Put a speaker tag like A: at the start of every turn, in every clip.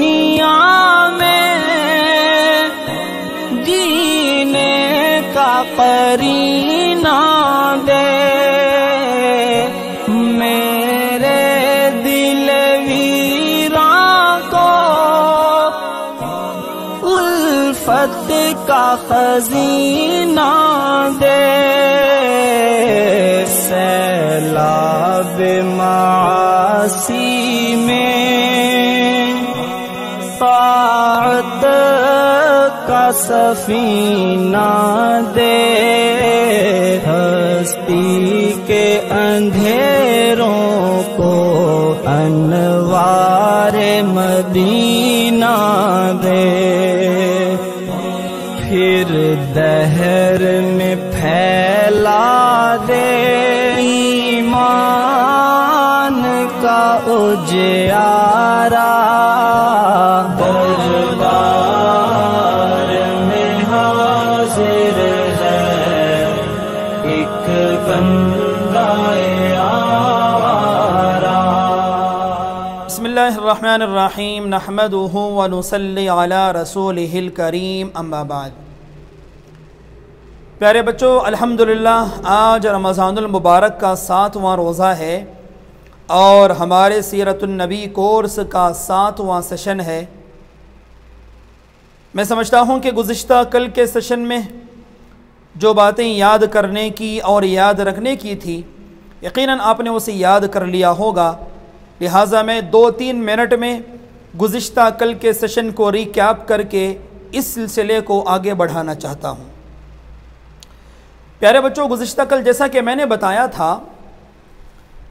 A: दुनिया में जीने का करीना दे, मेरे दिल वीरां को उल्फत का खजीना दे। सैलाब मासी में ताअत का सफीना दे, हस्ती के अंधेरों को अनवारे मदीना दे। फिर दहर में फैला दे ईमान का उजियारा, दरबार में हाजिर है एक बंदाए आवारा।
B: बिस्मिल्लाहिर्रहमानिर्रहीम, नहमदुहु व नुसल्ली अला रसूलिहिल करीम, अम्मा बाद। प्यारे बच्चों, अल्हम्दुलिल्लाह आज रमज़ानुल मुबारक का 7वां रोज़ा है और हमारे सीरतुन नबी कोर्स का 7वां सेशन है। मैं समझता हूँ कि गुज़िश्ता कल के सेशन में जो बातें याद करने की और याद रखने की थी, यकीनन आपने उसे याद कर लिया होगा। लिहाजा मैं 2-3 मिनट में गुज़िश्ता कल के सेशन को रिकैप करके इस सिलसिले को आगे बढ़ाना चाहता हूँ। प्यारे बच्चों, गुज़िश्ता कल जैसा कि मैंने बताया था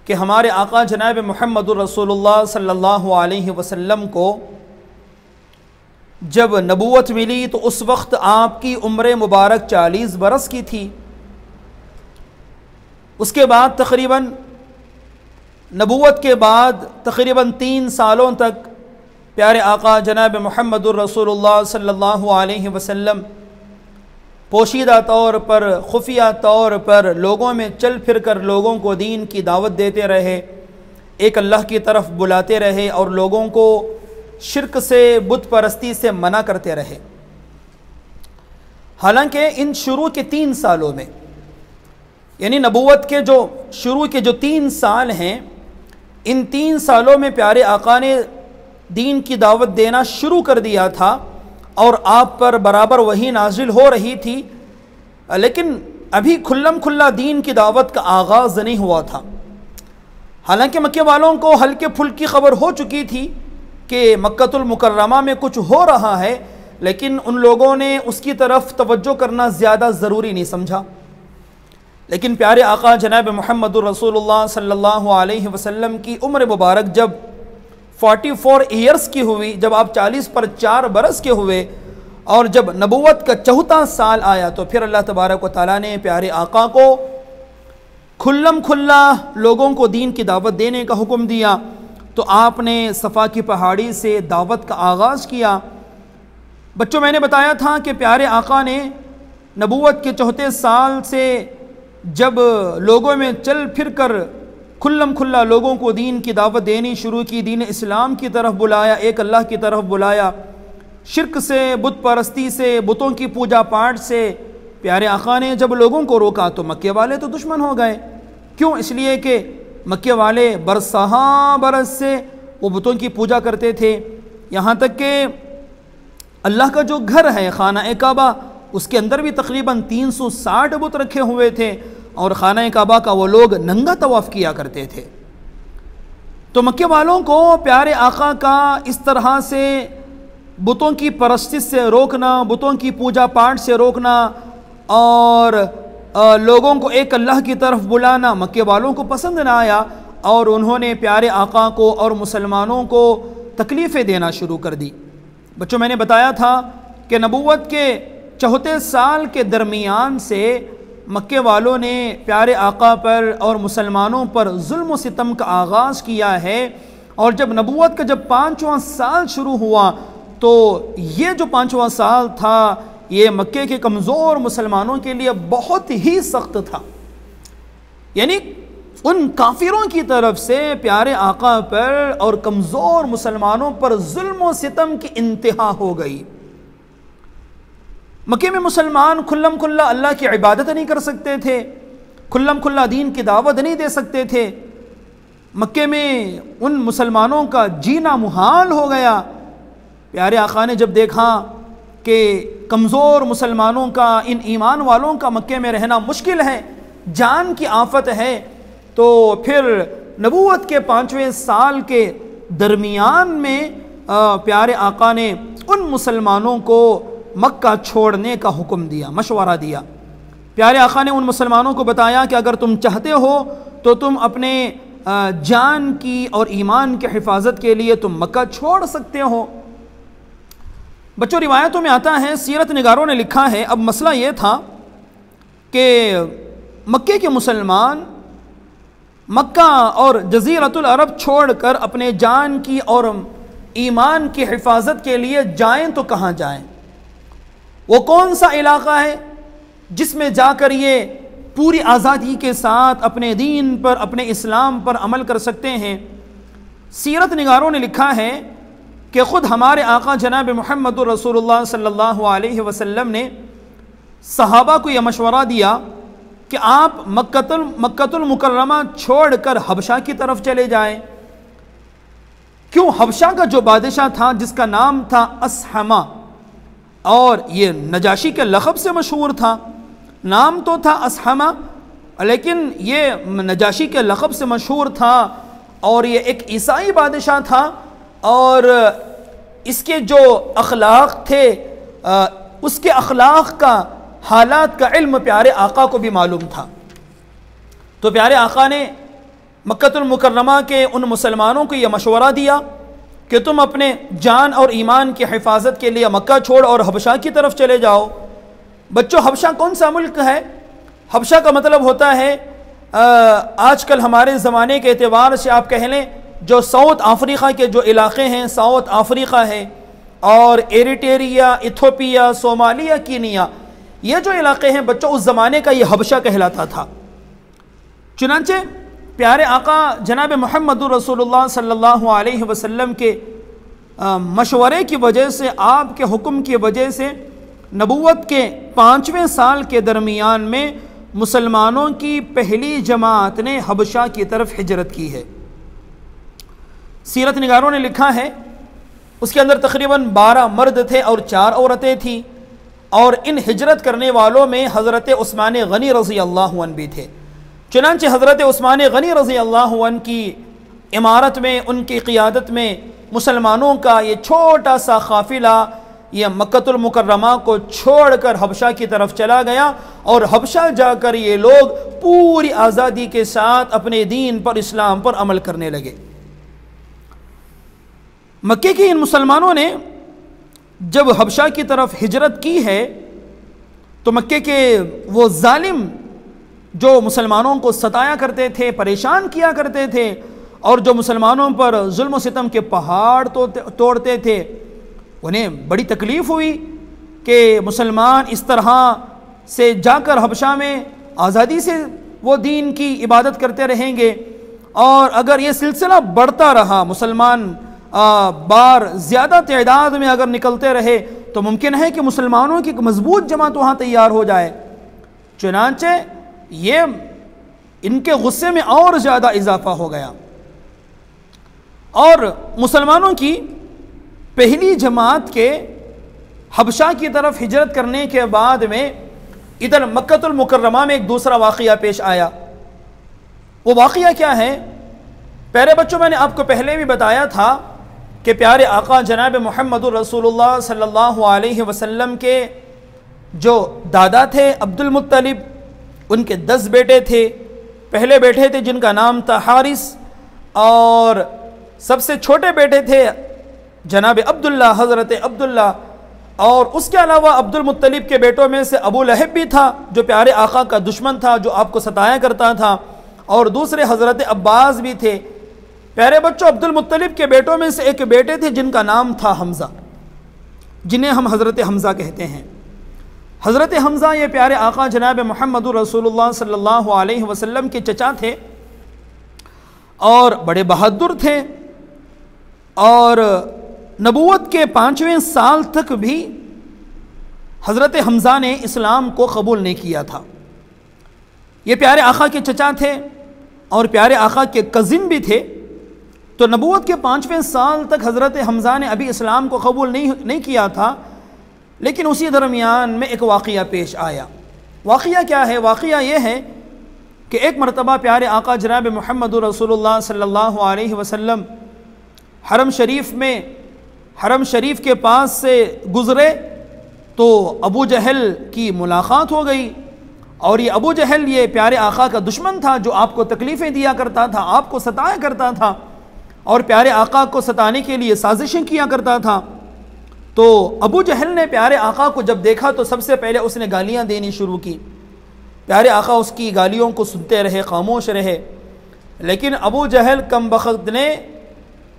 B: कि हमारे आका जनाब मुहम्मदुर रसूलुल्लाह सल्लल्लाहु अलैहि वसल्लम को जब नबूवत मिली तो उस वक्त आपकी उम्र मुबारक 40 बरस की थी। उसके बाद तकरीबन नबूवत के बाद तकरीबन 3 सालों तक प्यारे आका जनाब मुहम्मदुर रसूलुल्लाह सल्लल्लाहु अलैहि वसल्लम पोशीदा तौर पर, खुफिया तौर पर लोगों में चल फिर कर लोगों को दीन की दावत देते रहे, एक अल्लाह की तरफ बुलाते रहे और लोगों को शिरक से, बुत परस्ती से मना करते रहे। हालांकि इन शुरू के 3 सालों में, यानी नबूवत के जो शुरू के जो 3 साल हैं, इन 3 सालों में प्यारे आका ने दीन की दावत देना शुरू कर दिया था और आप पर बराबर वही नाजिल हो रही थी, लेकिन अभी खुल्लम खुल्ला दीन की दावत का आगाज़ नहीं हुआ था। हालांकि मक्के वालों को हल्के फुल्की खबर हो चुकी थी कि मक्कतुल मुकर्रमा में कुछ हो रहा है, लेकिन उन लोगों ने उसकी तरफ तवज्जो करना ज़्यादा ज़रूरी नहीं समझा। लेकिन प्यारे आका जनाब मुहम्मदुर रसूलुल्लाह सल्लल्लाहु अलैहि वसल्लम की उम्र मुबारक जब 44 ईयर्स की हुई, जब आप 40 पर 4 बरस के हुए और जब नबूवत का 4था साल आया, तो फिर अल्लाह तबारक व तआला ने प्यारे आका को खुल्लम खुल्ला लोगों को दीन की दावत देने का हुक्म दिया। तो आपने सफ़ा की पहाड़ी से दावत का आगाज़ किया। बच्चों, मैंने बताया था कि प्यारे आका ने नबूवत के 4थे साल से जब लोगों में चल फिर कर खुल्लम खुल्ला लोगों को दीन की दावत देनी शुरू की, दीन इस्लाम की तरफ बुलाया, एक अल्लाह की तरफ बुलाया, शिरक से, बुत परस्ती से, बुतों की पूजा पाठ से प्यारे आका ने जब लोगों को रोका तो मक्के वाले तो दुश्मन हो गए। क्यों? इसलिए कि मक्के वाले बरसहा बरस से वो बुतों की पूजा करते थे। यहाँ तक कि अल्लाह का जो घर है खाना काबा, उसके अंदर भी तकरीबन 360 बुत रखे हुए थे और खाना काबा का वो लोग नंगा तवाफ़ किया करते थे। तो मक्के वालों को प्यारे आका का इस तरह से बुतों की परस्तिश से रोकना, बुतों की पूजा पाठ से रोकना और लोगों को एक अल्लाह की तरफ बुलाना मक्के वालों को पसंद ना आया और उन्होंने प्यारे आका को और मुसलमानों को तकलीफ़ें देना शुरू कर दी। बच्चों, मैंने बताया था कि नबूवत के 4थे साल के दरमियान से मक्के वालों ने प्यारे आका पर और मुसलमानों पर जुल्म व सितम का आगाज़ किया है। और जब नबूवत का जब 5वां साल शुरू हुआ तो ये जो 5वां साल था ये मक्के के कमज़ोर मुसलमानों के लिए बहुत ही सख्त था। यानी उन काफिरों की तरफ से प्यारे आका पर और कमज़ोर मुसलमानों पर जुल्म और सितम की इंतहा हो गई। मक्के में मुसलमान खुल्लम खुल्ला अल्लाह की इबादत नहीं कर सकते थे, खुल्लम खुल्ला दीन की दावत नहीं दे सकते थे। मक्के में उन मुसलमानों का जीना मुहाल हो गया। प्यारे आका ने जब देखा कि कमज़ोर मुसलमानों का, इन ईमान वालों का मक्के में रहना मुश्किल है, जान की आफत है, तो फिर नबूवत के 5वें साल के दरमियान में प्यारे आका ने उन मुसलमानों को मक्का छोड़ने का हुक्म दिया, मशवरा दिया। प्यारे आका ने उन मुसलमानों को बताया कि अगर तुम चाहते हो तो तुम अपने जान की और ईमान की हिफाजत के लिए तुम मक्का छोड़ सकते हो। बच्चों, रिवायतों में आता है, सीरत निगारों ने लिखा है, अब मसला ये था कि मक्के के मुसलमान मक्का और जज़ीरतुल अरब छोड़कर अपने जान की और ईमान की हिफाजत के लिए जाएं तो कहाँ जाएं? वो कौन सा इलाका है जिसमें जाकर ये पूरी आज़ादी के साथ अपने दीन पर, अपने इस्लाम पर अमल कर सकते हैं? सीरत निगारों ने लिखा है कि ख़ुद हमारे आका जनाब मुहम्मद रसूलुल्लाह सल्लल्लाहु अलैहि वसल्लम ने सहाबा को यह मशवरा दिया कि आप मक्कतुल मुकर्रमा छोड़कर हबशा की तरफ चले जाएं। क्यों? हबशा का जो बादशाह था जिसका नाम था असहमा, और ये नजाशी के लक़ब से मशहूर था, नाम तो था असहमा लेकिन ये नजाशी के लक़ब से मशहूर था, और ये एक ईसाई बादशाह था, और इसके जो अखलाक थे उसके अखलाक का, हालात का इल्म प्यारे आका को भी मालूम था। तो प्यारे आका ने मक्कतुल मुकर्रमा के उन मुसलमानों को यह मशवरा दिया कि तुम अपने जान और ईमान की हिफाजत के लिए मक्का छोड़ और हबशा की तरफ चले जाओ। बच्चों, हबशा कौन सा मुल्क है? हबशा का मतलब होता है आजकल हमारे ज़माने के एतबार से आप कह लें जो साउथ अफ्रीका के जो इलाक़े हैं, साउथ अफ्रीका है और एरिट्रिया, इथोपिया, सोमालिया, कीनिया, ये जो इलाक़े हैं बच्चों, उस ज़माने का ये हबशा कहलाता था। चुनांचे प्यारे आका जनाब मुहम्मद रसूलुल्लाह सल्लल्लाहु अलैहि वसल्लम के मशवरे की वजह से, आपके हुक्म की वजह से नबूवत के 5वें साल के दरमियान में मुसलमानों की पहली जमात ने हबशा की तरफ हिजरत की है। सीरत निगारों ने लिखा है उसके अंदर तकरीबन 12 मर्द थे और 4 औरतें थीं, और इन हिजरत करने वालों में हज़रत उस्मान गनी रज़ी अल्लाह अन्हु भी थे। चुनांचे हज़रत उस्मान गनी रज़ी अल्लाह अन्हु की इमारत में, उनकी क़ियादत में मुसलमानों का ये छोटा सा काफ़िला ये मक्कतुल मुकर्रमा को छोड़कर हबशा की तरफ चला गया, और हबशा जाकर ये लोग पूरी आज़ादी के साथ अपने दीन पर, इस्लाम पर अमल करने लगे। मक्के के इन मुसलमानों ने जब हबशा की तरफ हिजरत की है तो मक्के के वो जालिम जो मुसलमानों को सताया करते थे, परेशान किया करते थे, और जो मुसलमानों पर जुल्म सितम के पहाड़ तोड़ते थे, उन्हें बड़ी तकलीफ़ हुई कि मुसलमान इस तरह से जाकर हबशा में आज़ादी से वो दीन की इबादत करते रहेंगे, और अगर ये सिलसिला बढ़ता रहा, मुसलमान बार ज़्यादा तादाद में अगर निकलते रहे तो मुमकिन है कि मुसलमानों की एक मजबूत जमात वहाँ तैयार हो जाए। चुनांचे ये इनके गुस्से में और ज़्यादा इजाफा हो गया, और मुसलमानों की पहली जमात के हबशा की तरफ हिजरत करने के बाद में इधर मक्कतुल मुकर्रमा में एक दूसरा वाक़या पेश आया। वो वाक़या क्या है? प्यारे बच्चों, मैंने आपको पहले भी बताया था कि प्यारे आका जनाब मुहम्मद रसूलुल्लाह सल्लल्लाहु अलैहि वसल्लम के जो दादा थे अब्दुल मुत्तलिब, उनके 10 बेटे थे। पहले बेटे थे जिनका नाम था हारिस, और सबसे छोटे बेटे थे जनाब अब्दुल्ला, हज़रत अब्दुल्ला, और उसके अलावा अब्दुल मुत्तलिब के बेटों में से अबू लहब भी था जो प्यारे आका का दुश्मन था, जो आपको सताया करता था, और दूसरे हज़रत अब्बास भी थे। प्यारे बच्चों, अब्दुल मुत्तलिब के बेटों में से एक बेटे थे जिनका नाम था हमज़ा, जिन्हें हम हज़रत हमज़ा कहते हैं। हज़रत हमज़ा ये प्यारे आका जनाब मुहम्मद रसूलुल्लाह सल्लल्लाहु अलैहि वसल्लम के चचा थे, और बड़े बहादुर थे, और नबूवत के 5वें साल तक भी हज़रत हमज़ा ने इस्लाम को कबूल नहीं किया था। ये प्यारे आका के चचा थे और प्यारे आका के कज़िन भी थे। तो नबूवत के 5वें साल तक हज़रत हमज़ा ने अभी इस्लाम को कबूल नहीं किया था। लेकिन उसी दरमियान में एक वाक़या पेश आया। वाक़या क्या है? वाक़या ये है कि एक मरतबा प्यारे आका जनाब मुहम्मद रसूलुल्लाह सल्लल्लाहु अलैहि वसल्लम हरम शरीफ के पास से गुज़रे तो अबू जहल की मुलाकात हो गई। और ये अबू जहल ये प्यारे आका का दुश्मन था, जो आपको तकलीफ़ें दिया करता था, आपको सताया करता था और प्यारे आका को सताने के लिए साजिशें किया करता था। तो अबू जहल ने प्यारे आका को जब देखा तो सबसे पहले उसने गालियाँ देनी शुरू की। प्यारे आका उसकी गालियों को सुनते रहे, खामोश रहे। लेकिन अबू जहल कम बख्त ने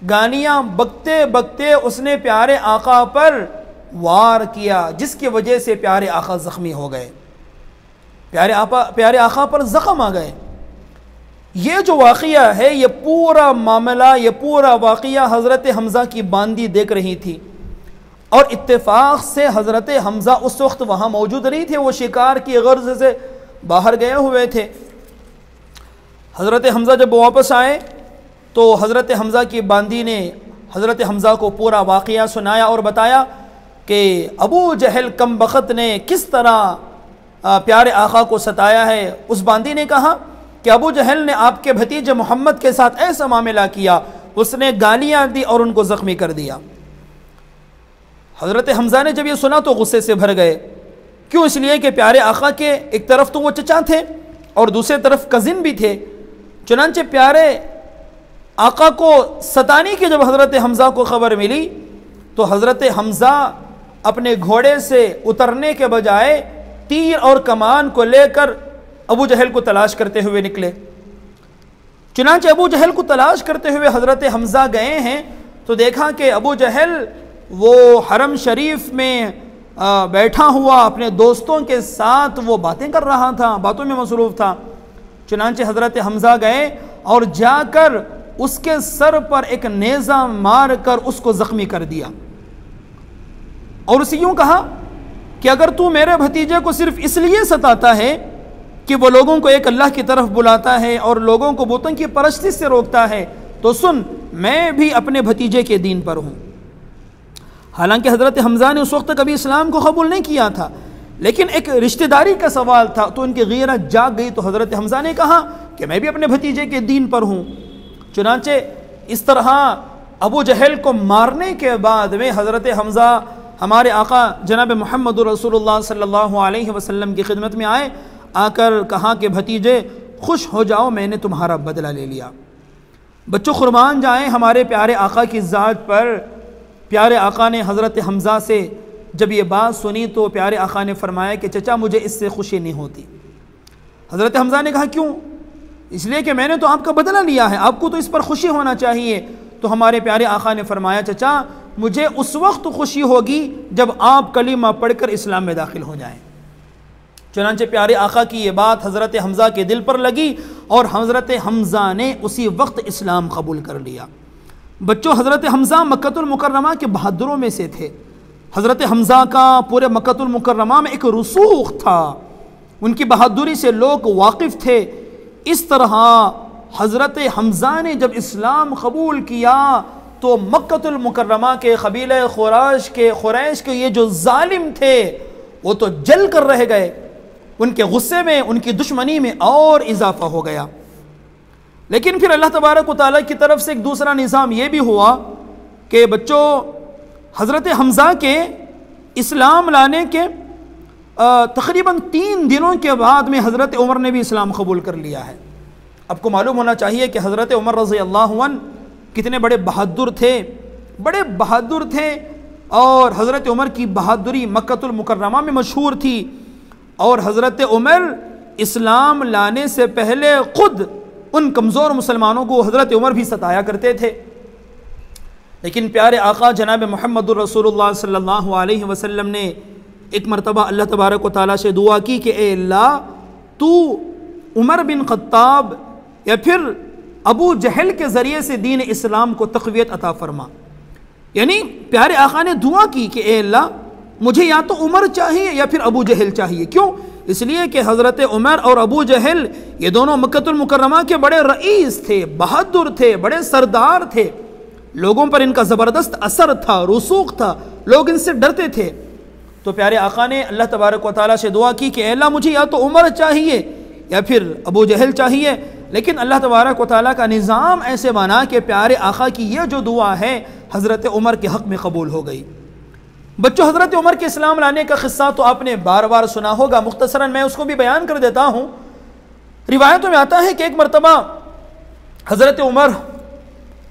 B: गालियाँ बकते बकते उसने प्यारे आका पर वार किया, जिसकी वजह से प्यारे आका ज़ख्मी हो गए, प्यारे आका पर ज़ख्म आ गए। ये जो वाक़या है, ये पूरा मामला, ये पूरा वाक़या हज़रत हमज़ा की बांदी देख रही थी। और इत्तेफाक से हज़रत हमज़ा उस वक्त वहाँ मौजूद नहीं थे, वो शिकार की गर्ज से बाहर गए हुए थे। हज़रत हमज़ा जब वापस आए तो हज़रत हमज़ा की बांदी ने हज़रत हमज़ा को पूरा वाक़या सुनाया और बताया कि अबू जहल कम बख्त ने किस तरह प्यारे आका को सताया है। उस बांदी ने कहा कि अबू जहल ने आपके भतीजे मोहम्मद के साथ ऐसा मामला किया, उसने गालियाँ दी और उनको ज़ख्मी कर दिया। हज़रत हमज़ा ने जब ये सुना तो गुस्से से भर गए। क्यों? इसलिए कि प्यारे आका के एक तरफ तो वो चचा थे और दूसरी तरफ कज़िन भी थे। चुनांचे प्यारे आका को सताने की जब हज़रत हमज़ा को ख़बर मिली तो हज़रत हमज़ा अपने घोड़े से उतरने के बजाय तीर और कमान को लेकर अबू जहल को तलाश करते हुए निकले। चुनांचे अबू जहल को तलाश करते हुए हज़रत हमज़ा गए हैं तो देखा कि अबू जहल वो हरम शरीफ में बैठा हुआ अपने दोस्तों के साथ वो बातें कर रहा था, बातों में मसरूफ़ था। चुनांचे हज़रत हमज़ा गए और जाकर उसके सर पर एक नेज़ा मार कर उसको ज़ख्मी कर दिया और उसे यूँ कहा कि अगर तू मेरे भतीजे को सिर्फ इसलिए सताता है कि वो लोगों को एक अल्लाह की तरफ बुलाता है और लोगों को बुतों की परस्ती से रोकता है, तो सुन, मैं भी अपने भतीजे के दीन पर हूँ। हालांकि हज़रत हमज़ा ने उस वक्त कभी इस्लाम को कबूल नहीं किया था, लेकिन एक रिश्तेदारी का सवाल था तो उनकी गीरत जाग गई। तो हज़रत हमज़ा ने कहा कि मैं भी अपने भतीजे के दीन पर हूँ। चुनांचे इस तरह अबू जहल को मारने के बाद में हज़रत हमज़ा हमारे आका जनाब मुहम्मद रसूलुल्लाह सल्लल्लाहु अलैहि वसल्लम की खिदमत में आए, आकर कहा कि भतीजे खुश हो जाओ, मैंने तुम्हारा बदला ले लिया। बच्चों कुर्बान जाएँ हमारे प्यारे आका की ज़ात पर। प्यारे आका ने हज़रत हमज़ा से जब ये बात सुनी तो प्यारे आका ने फरमाया कि चचा मुझे इससे खुशी नहीं होती। हज़रत हमज़ा ने कहा क्यों? इसलिए कि मैंने तो आपका बदला लिया है, आपको तो इस पर खुशी होना चाहिए। तो हमारे प्यारे आका ने फरमाया चचा मुझे उस वक्त खुशी होगी जब आप कलीमा पढ़कर इस्लाम में दाखिल हो जाएं। चुनांचे प्यारे आका की ये बात हज़रत हमज़ा के दिल पर लगी और हज़रत हमज़ा ने उसी वक्त इस्लाम कबूल कर लिया। बच्चों हज़रत हमज़ा मक्कतुल मुकर्रमा के बहादुरों में से थे। हज़रत हमज़ा का पूरे मक्कतुल मुकर्रमा में एक रसूख था, उनकी बहादुरी से लोग वाकिफ़ थे। इस तरह हज़रत हमज़ा ने जब इस्लाम कबूल किया तो मक्कतुल मुकर्रमा के क़बीले क़ुरैश के ये जो जालिम थे वो तो जल कर रह गए। उनके गुस्से में, उनकी दुश्मनी में और इजाफ़ा हो गया। लेकिन फिर अल्लाह तबारक व तआला की तरफ से एक दूसरा निज़ाम ये भी हुआ कि बच्चों हज़रत हमज़ा के इस्लाम लाने के तकरीबन 3 दिनों के बाद में हज़रत उमर ने भी इस्लाम कबूल कर लिया है। आपको मालूम होना चाहिए कि हज़रत उमर रज़ी अल्लाहु अन्हु कितने बड़े बहादुर थे और हज़रत उमर की बहादुरी मक्कतुल मुकर्रमा में मशहूर थी। और हज़रत उमर इस्लाम लाने से पहले ख़ुद उन कमज़ोर मुसलमानों को हज़रत उमर भी सताया करते थे। लेकिन प्यारे आका जनाब मुहम्मद रसूलुल्लाह सल्लल्लाहु अलैहि वसल्लम ने एक मरतबा अल्लाह तबारक व तआला से दुआ की कि ए अल्लाह तू उमर बिन ख़त्ताब या फिर अबू जहल के ज़रिए से दीन इस्लाम को तक़वियत अता फरमा। यानी प्यारे आका ने दुआ की कि ए अल्लाह, मुझे या तो उमर चाहिए या फिर अबू जहल चाहिए। क्यों? इसलिए कि हज़रत उमर और अबू जहल ये दोनों मक्कतुल मुकर्रमा के बड़े रईस थे, बहादुर थे, बड़े सरदार थे। लोगों पर इनका ज़बरदस्त असर था, रसूख था, लोग इनसे डरते थे। तो प्यारे आका ने अल्लाह तबारक व तआला से दुआ की कि अल्लाह, मुझे या तो उमर चाहिए या फिर अबू जहल चाहिए। लेकिन अल्लाह तबारक व तआला का निज़ाम ऐसे बना कि प्यारे आका की ये जो दुआ है हज़रत उमर के हक़ में कबूल हो गई। बच्चों, हज़रत उमर के इस्लाम लाने का क़िस्सा तो आपने बार बार सुना होगा, मुख्तसरन मैं उसको भी बयान कर देता हूँ। रिवायतों में आता है कि एक मरतबा हज़रत उमर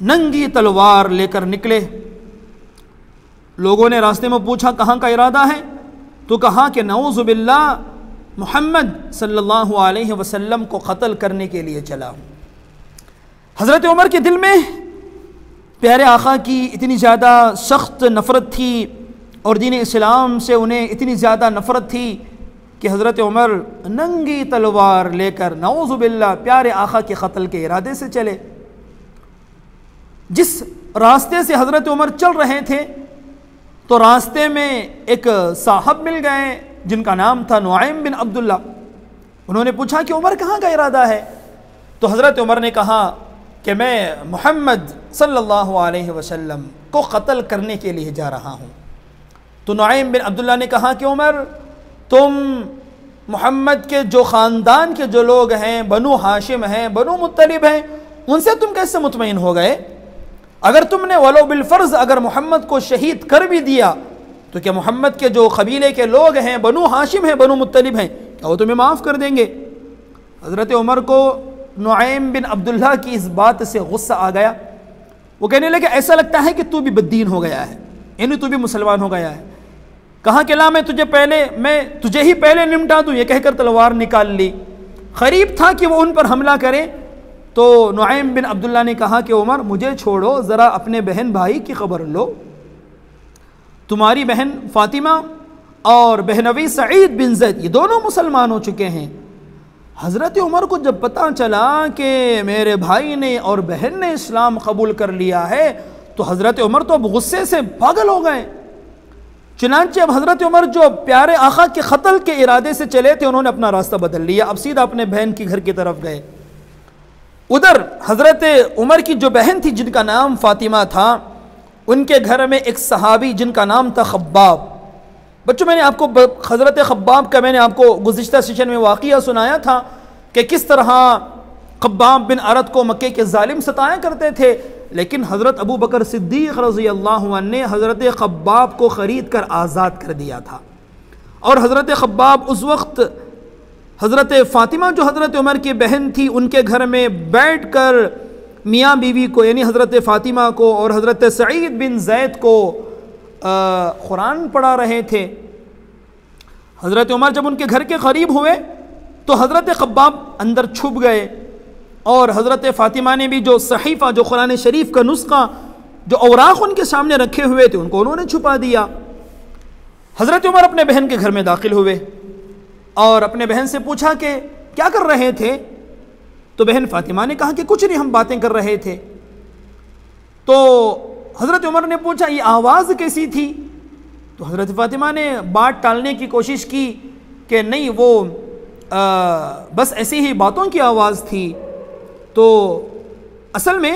B: नंगी तलवार लेकर निकले। लोगों ने रास्ते में पूछा कहाँ का इरादा है, तो कहा कि नऊज़ु बिल्लाह, मुहम्मद सल्लल्लाहु अलैहि वसल्लम को क़त्ल करने के लिए चला हूँ। हज़रत उमर के दिल में प्यारे आका की इतनी ज़्यादा सख्त नफ़रत थी और दीन इस्लाम से उन्हें इतनी ज़्यादा नफ़रत थी कि हज़रत उमर नंगी तलवार लेकर नऊज़ु बिल्लाह प्यारे आका के क़त्ल के इरादे से चले। जिस रास्ते से हज़रत उमर चल रहे थे तो रास्ते में एक साहब मिल गए जिनका नाम था नुआइम बिन अब्दुल्ला। उन्होंने पूछा कि उमर कहाँ का इरादा है? तो हज़रत उमर ने कहा कि मैं मोहम्मद सल्लल्लाहु अलैहि वसल्लम को क़त्ल करने के लिए जा रहा हूँ। तो नुआइम बिन अब्दुल्ला ने कहा कि उमर, तुम मोहम्मद के जो ख़ानदान के जो लोग हैं, बनु हाशिम हैं, बनु मुत्तलिब हैं, उनसे तुम कैसे मुतमईन हो गए? अगर तुमने वलो बिलफ़र्ज़ अगर मोहम्मद को शहीद कर भी दिया तो क्या मोहम्मद के जो कबीले के लोग हैं, बनु हाशिम हैं, बनु मुत्तलिब हैं, क्या वो तुम्हें माफ़ कर देंगे? हज़रत उमर को नुआइम बिन अब्दुल्ला की इस बात से गुस्सा आ गया। वो कहने लगे, ऐसा लगता है कि तू भी बद्दीन हो गया है, यानी तू भी मुसलमान हो गया है। कहा कि ला, मैं तुझे ही पहले निमटा दूँ। ये कहकर तलवार निकाल ली। करीब था कि वो उन पर हमला करे तो नुआइम बिन अब्दुल्ला ने कहा कि उमर, मुझे छोड़ो, ज़रा अपने बहन भाई की खबर लो। तुम्हारी बहन फ़ातिमा और बहनवी सईद बिन ज़ैद ये दोनों मुसलमान हो चुके हैं। हज़रत उमर को जब पता चला कि मेरे भाई ने और बहन ने इस्लाम कबूल कर लिया है तो हज़रत उमर तो अब गुस्से से पागल हो गए। चुनांचे अब हज़रत उमर जो प्यारे आका के क़त्ल के इरादे से चले थे, उन्होंने अपना रास्ता बदल लिया। अब सीधा अपने बहन के घर की तरफ गए। उधर हज़रत उमर की जो बहन थी जिनका नाम फ़ातिमा था, उनके घर में एक सहाबी जिनका नाम था खब्बाब। बच्चों, मैंने आपको हज़रत खब्बाब का मैंने आपको गुज़िश्ता सेशन में वाक़िया सुनाया था कि किस तरह खब्बाब बिन अरत को मक्के के ज़ालिम सताया करते थे, लेकिन हज़रत अबू बकर सिद्दीक़ रज़ी अल्लाहु अन्हु ने हज़रत खब्बाब को ख़रीद कर आज़ाद कर दिया था। और हज़रत खब्बाब उस वक्त हज़रत फ़ातिमा जो हज़रत उमर की बहन थी उनके घर में बैठ कर मियाँ बीवी को यानी हज़रत फ़ातिमा को और हज़रत सईद बिन ज़ैद को कुरान पढ़ा रहे थे। हज़रत उमर जब उनके घर के करीब हुए तो हज़रत खब्बाब अंदर छुप गए और हज़रत फ़ातिमा ने भी जो सहीफ़ा, जो कुरान शरीफ का नुस्खा, जो औराक़ उनके सामने रखे हुए थे, उनको उन्होंने छुपा दिया। हज़रत उमर अपने बहन के घर में दाखिल हुए और अपने बहन से पूछा कि क्या कर रहे थे? तो बहन फ़ातिमा ने कहा कि कुछ नहीं, हम बातें कर रहे थे। तो हज़रत उमर ने पूछा, ये आवाज़ कैसी थी? तो हज़रत फ़ातिमा ने बात टालने की कोशिश की कि नहीं, वो बस ऐसी ही बातों की आवाज़ थी। तो असल में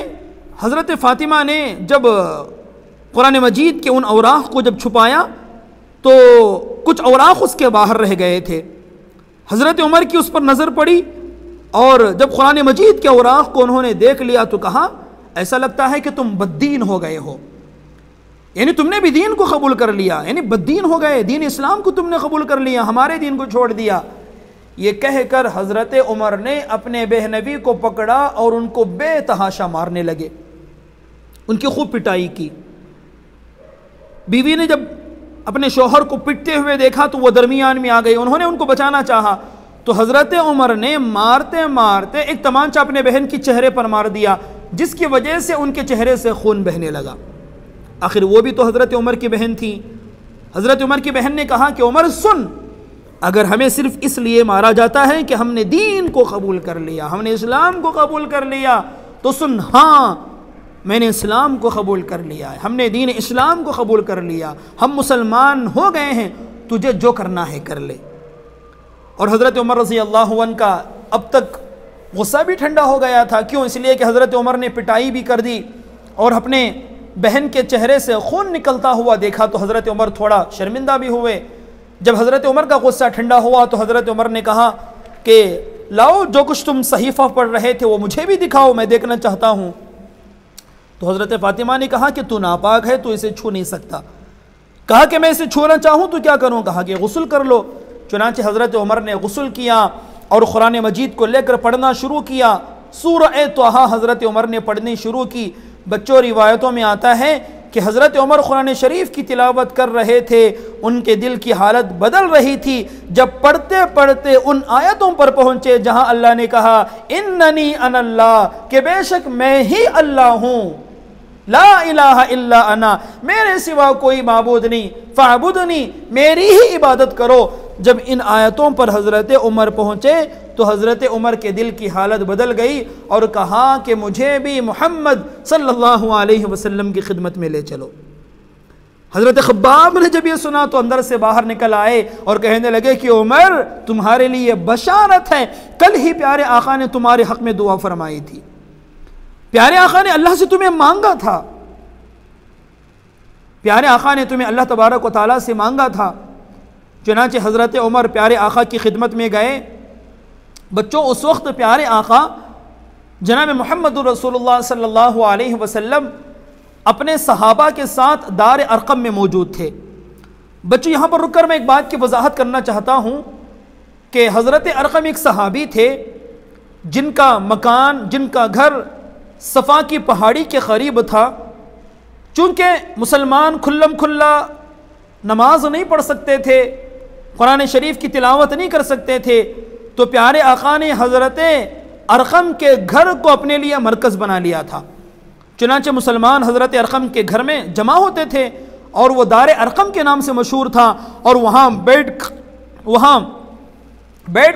B: हज़रत फ़ातिमा ने जब कुरान मजीद के उन औराक़ को जब छुपाया तो कुछ औराक़ उसके बाहर रह गए थे। हज़रत उमर की उस पर नज़र पड़ी और जब कुरान मजीद के औराक़ को उन्होंने देख लिया तो कहा, ऐसा लगता है कि तुम बद्दीन हो गए हो, यानी तुमने भी दीन को कबूल कर लिया, यानी बद्दीन हो गए, दीन इस्लाम को तुमने कबूल कर लिया, हमारे दीन को छोड़ दिया। ये कहकर हज़रत उमर ने अपने बेहनवी को पकड़ा और उनको बेतहाशा मारने लगे, उनकी खूब पिटाई की। बीवी ने जब अपने शौहर को पिटते हुए देखा तो वो दरमियान में आ गई, उन्होंने उनको बचाना चाहा तो हज़रत उमर ने मारते मारते एक तमांचा अपने बहन के चेहरे पर मार दिया, जिसकी वजह से उनके चेहरे से खून बहने लगा। आखिर वो भी तो हज़रत उमर की बहन थी। हज़रत उमर की बहन ने कहा कि उमर सुन, अगर हमें सिर्फ इसलिए मारा जाता है कि हमने दीन को कबूल कर लिया, हमने इस्लाम को कबूल कर लिया, तो सुन, हाँ मैंने इस्लाम को कबूल कर लिया है, हमने दीन इस्लाम को कबूल कर लिया, हम मुसलमान हो गए हैं, तुझे जो करना है कर ले। और हज़रत उमर रज़ी अल्लाह अन्हु का अब तक गुस्सा भी ठंडा हो गया था। क्यों? इसलिए कि हज़रत उमर ने पिटाई भी कर दी और अपने बहन के चेहरे से खून निकलता हुआ देखा तो हज़रत उमर थोड़ा शर्मिंदा भी हुए। जब हज़रत उमर का गुस्सा ठंडा हुआ तो हज़रत उमर ने कहा कि लाओ, जो कुछ तुम सहीफ़ा पढ़ रहे थे वो मुझे भी दिखाओ, मैं देखना चाहता हूँ। तो हज़रत फ़ातिमा ने कहा कि तू नापाक है, तू इसे छू नहीं सकता। कहा कि मैं इसे छूना चाहूँ तो क्या करूँ? कहा कि गुस्ल कर लो। चुनांचे हज़रत उमर ने गुस्ल किया और कुरान मजीद को लेकर पढ़ना शुरू किया। सूरह तोहा हज़रत उमर ने पढ़नी शुरू की। बच्चों, रिवायतों में आता है कि हज़रत उमर कुरान शरीफ की तिलावत कर रहे थे, उनके दिल की हालत बदल रही थी। जब पढ़ते पढ़ते उन आयतों पर पहुँचे जहाँ अल्लाह ने कहा इन्ननी अनल्लाह, के बेशक मैं ही अल्लाह हूँ, ला इलाहा इल्ला अना, मेरे सिवा कोई माबूद नहीं, फ़अबुदनी, मेरी ही इबादत करो। जब इन आयतों पर हज़रत उमर पहुँचे तो हज़रत उमर के दिल की हालत बदल गई और कहा कि मुझे भी मोहम्मद सल्लल्लाहु अलैहि वसल्लम की खिदमत में ले चलो। हज़रत खब्बाब ने जब ये सुना तो अंदर से बाहर निकल आए और कहने लगे कि उमर, तुम्हारे लिए बशारत है, कल ही प्यारे आका ने तुम्हारे हक़ में दुआ फरमाई थी, प्यारे आका ने अल्लाह से तुम्हें मांगा था, प्यारे आका ने तुम्हें अल्लाह तबारक व तआला से मांगा था। चुनांचे हज़रत उमर प्यारे आका की खिदमत में गए। बच्चों, उस वक्त प्यारे आका जनाब मोहम्मद रसूलुल्लाह सल्लल्लाहु अलैहि वसल्लम अपने सहाबा के साथ दार अरकम में मौजूद थे। बच्चों, यहाँ पर रुककर मैं एक बात की वजाहत करना चाहता हूँ कि हज़रत अरकम एक सहाबी थे जिनका मकान, जिनका घर सफ़ा की पहाड़ी के करीब था। चूँकि मुसलमान खुल्लम खुल्ला नमाज नहीं पढ़ सकते थे, कुरान शरीफ की तिलावत नहीं कर सकते थे, तो प्यारे आका ने हज़रत अरकम के घर को अपने लिए मरकज़ बना लिया था। चुनांचे मुसलमान हज़रत अरकम के घर में जमा होते थे और वो दार अरकम के नाम से मशहूर था और वहाँ बैठ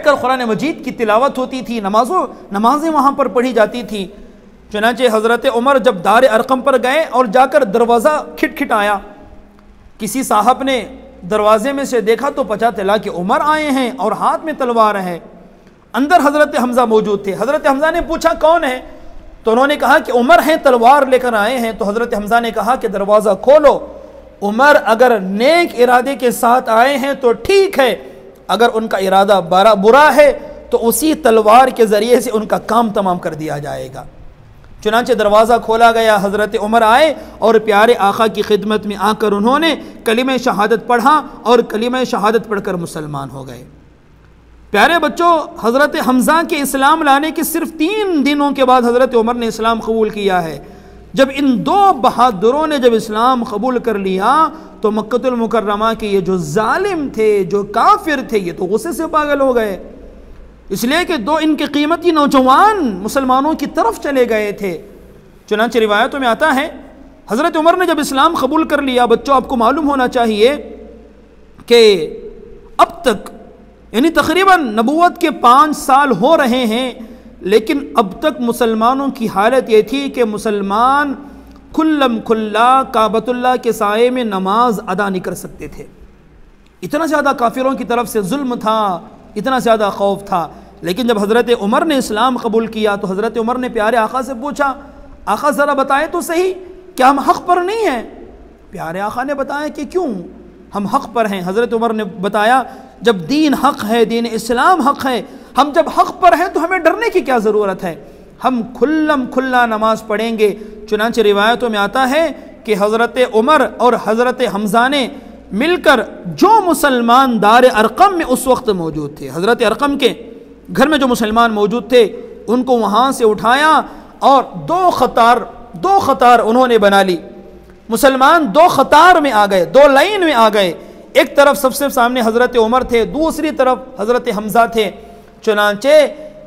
B: कर कुरान मजीद की तिलावत होती थी, नमाजें वहाँ पर पढ़ी जाती थी। चुनांचे हज़रत उमर जब दार अरकम पर गए और जाकर दरवाज़ा खिटखिटाया, किसी साहब ने दरवाजे में से देखा तो पता चला कि उमर आए हैं और हाथ में तलवार है। अंदर हज़रत हमज़ा मौजूद थे। हज़रत हमज़ा ने पूछा कौन है? तो उन्होंने कहा कि उमर हैं, तलवार लेकर आए हैं। तो हज़रत हमज़ा ने कहा कि दरवाज़ा खोलो, उमर अगर नेक इरादे के साथ आए हैं तो ठीक है, अगर उनका इरादा बुरा है तो उसी तलवार के ज़रिए से उनका काम तमाम कर दिया जाएगा। चुनांचे दरवाज़ा खोला गया, हज़रत उमर आए और प्यारे आका की खिदमत में आकर उन्होंने कलिमा शहादत पढ़ा और कलिमा शहादत पढ़कर मुसलमान हो गए। प्यारे बच्चों, हज़रत हमज़ा के इस्लाम लाने के सिर्फ 3 दिनों के बाद हज़रत उमर ने इस्लाम कबूल किया है। जब इन 2 बहादुरों ने जब इस्लाम कबूल कर लिया तो मक्कतुल मुकर्रमा के ये जो जालिम थे, जो काफिर थे, ये तो गुस्से से पागल हो गए, इसलिए कि 2 इनके कीमती नौजवान मुसलमानों की तरफ चले गए थे। चुनांचे रिवायतों में आता है हज़रत उमर ने जब इस्लाम कबूल कर लिया, बच्चों आपको मालूम होना चाहिए कि अब तक यानी तकरीबन नबूवत के 5 साल हो रहे हैं, लेकिन अब तक मुसलमानों की हालत ये थी कि मुसलमान खुल्लम खुल्ला काबतुल्लाह के साए में नमाज अदा नहीं कर सकते थे। इतना ज़्यादा काफिरों की तरफ से जुल्म था, इतना ज़्यादा खौफ था। लेकिन जब हज़रत उमर ने इस्लाम कबूल किया तो हज़रत उमर ने प्यारे आका से पूछा, आका ज़रा बताएं तो सही, क्या हम हक़ पर नहीं हैं? प्यारे आका ने बताया कि क्यों हम हक़ पर हैं। हज़रत उमर ने बताया, जब दीन हक़ है, दीन इस्लाम हक़ है, हम जब हक़ पर हैं तो हमें डरने की क्या ज़रूरत है, हम खुल्लम खुल्ला नमाज पढ़ेंगे। चुनांचे रिवायतों में आता है कि हज़रत उमर और हज़रत हमज़ा ने मिलकर जो मुसलमान दार अरकम में उस वक्त मौजूद थे, हज़रत अरकम के घर में जो मुसलमान मौजूद थे, उनको वहाँ से उठाया और 2 ख़तार उन्होंने बना ली। मुसलमान 2 ख़तार में आ गए, 2 लाइन में आ गए। एक तरफ सबसे सामने हज़रत उमर थे, दूसरी तरफ हज़रत हमज़ा थे। चुनांचे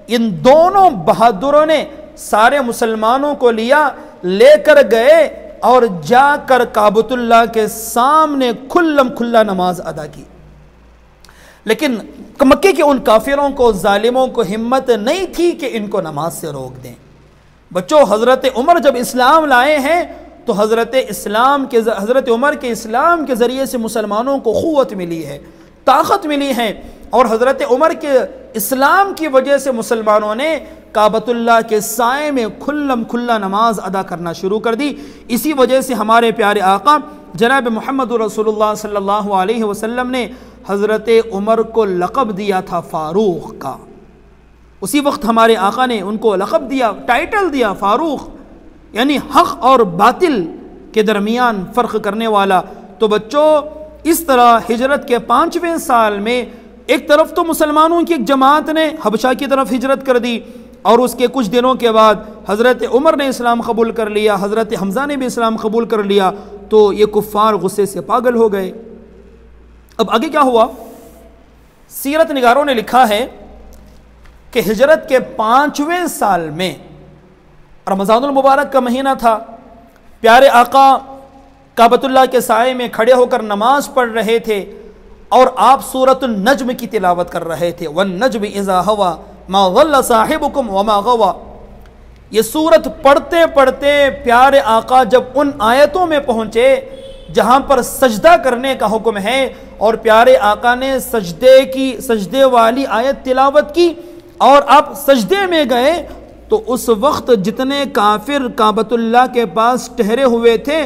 B: इन दोनों बहादुरों ने सारे मुसलमानों को लेकर गए और जाकर काबतुल्लाह के सामने खुल्लम खुल्ला नमाज अदा की। लेकिन मक्के के उन काफिरों को, जालिमों को हिम्मत नहीं थी कि इनको नमाज से रोक दें। बच्चों, हज़रत उमर जब इस्लाम लाए हैं तो हज़रत उमर के इस्लाम के ज़रिए से मुसलमानों को क़ुव्वत मिली है, ताकत मिली है, और हज़रत उमर के इस्लाम की वजह से मुसलमानों ने काबतुल्लाह के साए में खुल्लम खुल्ला नमाज अदा करना शुरू कर दी। इसी वजह से हमारे प्यारे आका जनाब मोहम्मद रसूलुल्लाह सल्लल्लाहु अलैहि वसल्लम ने हज़रत उमर को लक़ब दिया था फ़ारूक़ का। उसी वक्त हमारे आका ने उनको लक़ब दिया, टाइटल दिया फ़ारूक़, यानी हक़ और बातिल के दरमियान फ़र्क करने वाला। तो बच्चों, इस तरह हिजरत के 5वें साल में एक तरफ तो मुसलमानों की एक जमात ने हबशा की तरफ हिजरत कर दी, और उसके कुछ दिनों के बाद हज़रत उमर ने इस्लाम कबूल कर लिया, हज़रत हमज़ा ने भी इस्लाम कबूल कर लिया। तो ये कुफ़ार गुस्से से पागल हो गए। अब आगे क्या हुआ? सीरत निगारों ने लिखा है कि हिजरत के 5वें साल में, रमज़ानुल मुबारक का महीना था, प्यारे आका काबतुल्लाह के साए में खड़े होकर नमाज पढ़ रहे थे और आप सूरतुन नज्म की तिलावत कर रहे थे। वन नज्म इज़ा हवा मा ज़ल्ल साहिबुकुम व मा गवा। ये सूरत पढ़ते पढ़ते प्यारे आका जब उन आयतों में पहुँचे जहाँ पर सजदा करने का हुक्म है, और प्यारे आका ने सजदे वाली आयत तिलावत की और आप सजदे में गए, तो उस वक्त जितने काफिर काबतुल्लाह के पास ठहरे हुए थे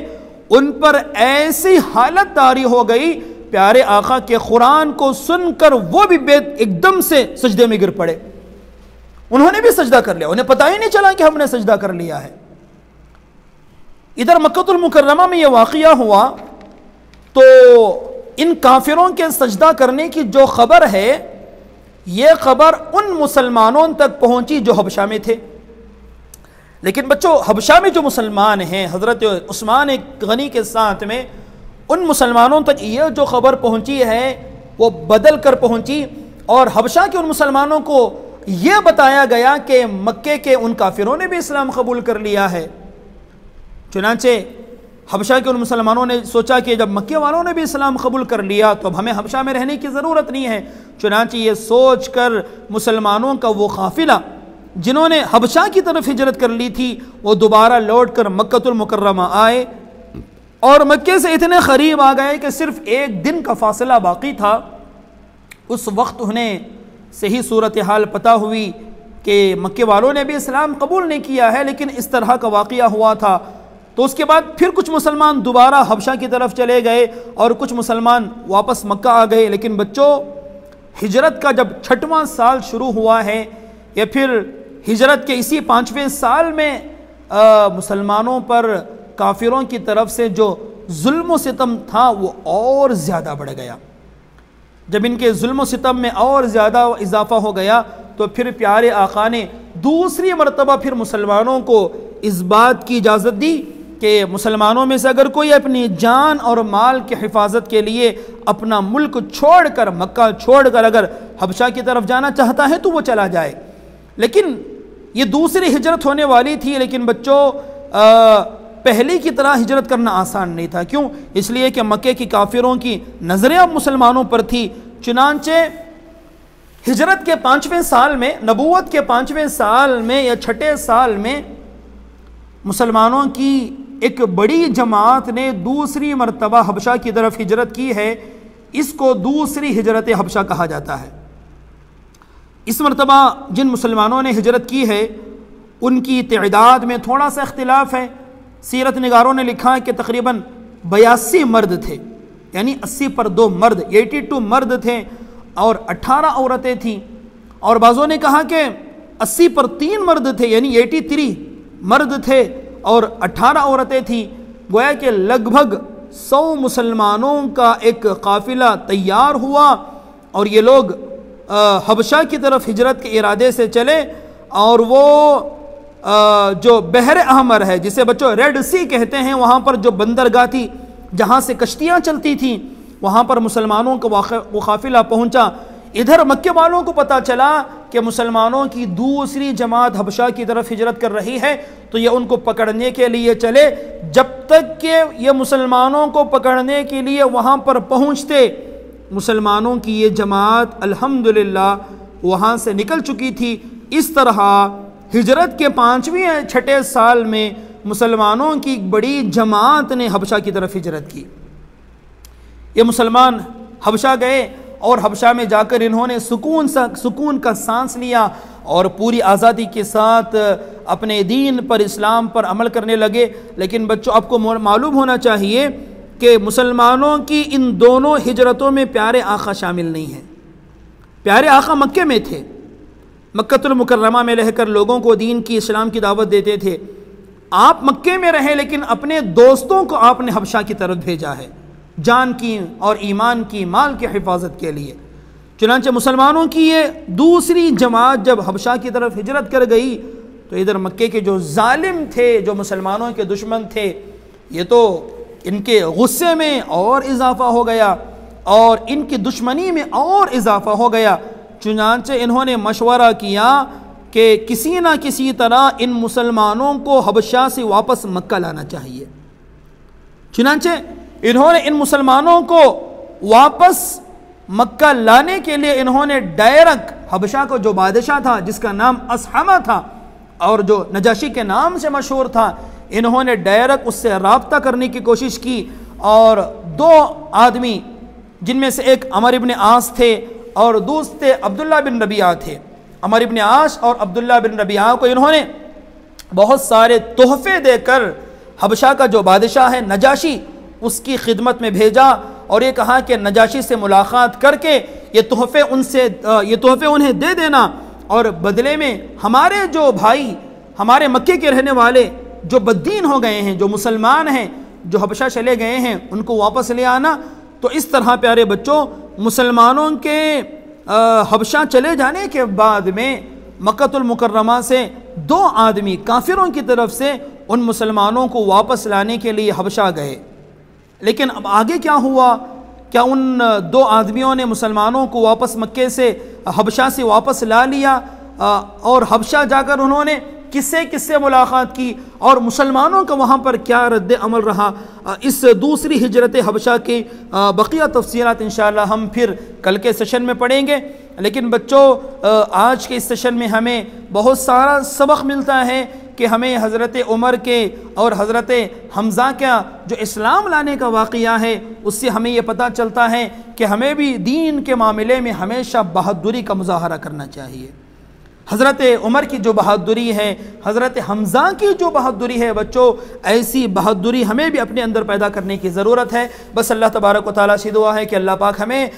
B: उन पर ऐसी हालत तारी हो गई, प्यारे आका के कुरान को सुनकर वो भी एकदम से सजदे में गिर पड़े। उन्होंने भी सजदा कर लिया, उन्हें पता ही नहीं चला कि हमने सजदा कर लिया है। इधर मक्कतुल मुकर्रमा में यह वाक़या हुआ तो इन काफिरों के सजदा करने की जो खबर है, यह खबर उन मुसलमानों तक पहुंची जो हबशा में थे। लेकिन बच्चों, हबशा में जो मुसलमान हैं हज़रत उस्मान गनी के साथ में, उन मुसलमानों तक यह जो खबर पहुंची है वो बदल कर पहुंची, और हबशा के उन मुसलमानों को यह बताया गया कि मक्के के उन काफिरों ने भी इस्लाम कबूल कर लिया है। चुनांचे हबशा के उन मुसलमानों ने सोचा कि जब मक्के वालों ने भी इस्लाम कबूल कर लिया तो अब हमें हबशा में रहने की ज़रूरत नहीं है। चुनांचे ये सोच कर मुसलमानों का वो काफिला जिन्होंने हबशा की तरफ हिजरत कर ली थी, वो दोबारा लौट कर मक्कतुल मुकर्रमा आए और मक्के से इतने करीब आ गए कि सिर्फ एक दिन का फासला बाकी था। उस वक्त उन्हें सही सूरत हाल पता हुई कि मक्के वालों ने भी इस्लाम कबूल नहीं किया है, लेकिन इस तरह का वाक़या हुआ था। तो उसके बाद फिर कुछ मुसलमान दोबारा हबशा की तरफ चले गए और कुछ मुसलमान वापस मक्का आ गए। लेकिन बच्चों, हिजरत का जब 6वां साल शुरू हुआ है, या फिर हिजरत के इसी 5वें साल में मुसलमानों पर काफिरों की तरफ से जो जुल्म सितम था वो और ज़्यादा बढ़ गया। जब इनके जुल्म सितम में और ज़्यादा इजाफा हो गया तो फिर प्यारे आका ने दूसरी मरतबा फिर मुसलमानों को इस बात की इजाज़त दी कि मुसलमानों में से अगर कोई अपनी जान और माल की हिफाजत के लिए अपना मुल्क छोड़कर, मक्का छोड़कर अगर हबशा की तरफ जाना चाहता है तो वो चला जाए। लेकिन ये दूसरी हिजरत होने वाली थी, लेकिन बच्चों पहले की तरह हिजरत करना आसान नहीं था। क्यों? इसलिए कि मक्के की काफिरों की नज़रें अब मुसलमानों पर थी। चुनांचे हिजरत के 5वें साल में, नबूवत के 5वें साल में या 6ठे साल में मुसलमानों की एक बड़ी जमात ने दूसरी मरतबा हबशा की तरफ हिजरत की है। इसको दूसरी हिजरत हबशा कहा जाता है। इस मरतबा जिन मुसलमानों ने हिजरत की है उनकी तइदाद में थोड़ा सा इख्तिलाफ है। सीरत निगारों ने लिखा है कि तकरीबन 82 मर्द थे, यानी 80 पर 2 मर्द, 82 मर्द थे और 18 औरतें थीं। और बाज़ों ने कहा कि 80 पर 3 मर्द थे, यानी 83 मर्द थे और 18 औरतें थीं। गोया कि लगभग 100 मुसलमानों का एक काफ़िला तैयार हुआ और ये लोग हबशा की तरफ हिजरत के इरादे से चले। और वो जो बहर अहमर है, जिसे बच्चों रेड सी कहते हैं, वहाँ पर जो बंदरगाह थी जहाँ से कश्तियाँ चलती थीं, वहाँ पर मुसलमानों का वो काफ़िला पहुँचा। इधर मक्के वालों को पता चला कि मुसलमानों की दूसरी जमात हबशा की तरफ हिजरत कर रही है, तो ये उनको पकड़ने के लिए चले। जब तक कि ये मुसलमानों को पकड़ने के लिए वहाँ पर पहुँचते, मुसलमानों की ये जमात अल्हम्दुलिल्लाह वहाँ से निकल चुकी थी। इस तरह हिजरत के 5वें या 6ठे साल में मुसलमानों की एक बड़ी जमात ने हबशा की तरफ हिजरत की। ये मुसलमान हबशा गए और हबशा में जाकर इन्होंने सुकून का सांस लिया और पूरी आज़ादी के साथ अपने दीन पर, इस्लाम पर अमल करने लगे। लेकिन बच्चों, आपको मालूम होना चाहिए कि मुसलमानों की इन दोनों हिजरतों में प्यारे आका शामिल नहीं हैं। प्यारे आका मक्के में थे, मक्कतुल मुकर्रमा में रहकर लोगों को दीन की, इस्लाम की दावत देते थे। आप मक्के में रहे लेकिन अपने दोस्तों को आपने हबशा की तरफ भेजा है, जान की और ईमान की, माल की हिफाजत के लिए। चुनांचे मुसलमानों की ये दूसरी जमात जब हबशा की तरफ हिजरत कर गई तो इधर मक्के के जो जालिम थे, जो मुसलमानों के दुश्मन थे, ये तो इनके गुस्से में और इजाफा हो गया और इनकी दुश्मनी में और इजाफा हो गया। चुनांचे इन्होंने मशवरा किया कि किसी ना किसी तरह इन मुसलमानों को हबशा से वापस मक्का लाना चाहिए। चुनांचे इन्होंने इन मुसलमानों को वापस मक्का लाने के लिए इन्होंने डायरेक्ट हबशा को जो बादशाह था, जिसका नाम असहमा था और जो नजाशी के नाम से मशहूर था, इन्होंने डायरेक्ट उससे राब्ता करने की कोशिश की। और दो आदमी, जिनमें से एक अमर इब्न आस थे और दूसरे अब्दुल्ला बिन रबिया थे, अमर इब्न आस और अब्दुल्ला बिन रबिया को इन्होंने बहुत सारे तोहफे देकर हबशा का जो बादशाह है नजाशी, उसकी खिदमत में भेजा और ये कहा कि नजाशी से मुलाकात करके ये तोहफे उन्हें दे देना और बदले में हमारे जो भाई, हमारे मक्के के रहने वाले जो बद्दीन हो गए हैं, जो मुसलमान हैं, जो हबशा चले गए हैं, उनको वापस ले आना। तो इस तरह प्यारे बच्चों, मुसलमानों के हबशा चले जाने के बाद में मक्कतुल मुकर्रमा से दो आदमी काफिरों की तरफ से उन मुसलमानों को वापस लाने के लिए हबशा गए। लेकिन अब आगे क्या हुआ? क्या उन दो आदमियों ने मुसलमानों को वापस मक्के से, हबशा से वापस ला लिया और हबशा जाकर उन्होंने किससे मुलाकात की और मुसलमानों का वहाँ पर क्या रद्द अमल रहा? इस दूसरी हिजरत हबशा की बकिया तफसीलात इंशाअल्लाह हम फिर कल के सेशन में पढ़ेंगे। लेकिन बच्चों, आज के इस सेशन में हमें बहुत सारा सबक मिलता है कि हमें हज़रत उमर के और हज़रत हमज़ा का जो इस्लाम लाने का वाक़या है, उससे हमें ये पता चलता है कि हमें भी दीन के मामले में हमेशा बहादुरी का मुज़ाहरा करना चाहिए। हज़रत उमर की जो बहादुरी है, हज़रत हमज़ा की जो बहादुरी है, बच्चों ऐसी बहादुरी हमें भी अपने अंदर पैदा करने की ज़रूरत है। बस अल्लाह तबारक व तआला से दुआ है कि अल्लाह पाक हमें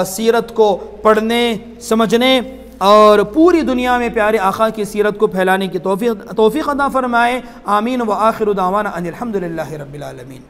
B: सीरत को पढ़ने, समझने और पूरी दुनिया में प्यारे आका की सीरत को फैलाने की तौफ़ीक़ अता फ़रमाए। आमीन व आखिरु दावाना अनिल हम्दुलिल्लाहि रब्बिल आलमीन।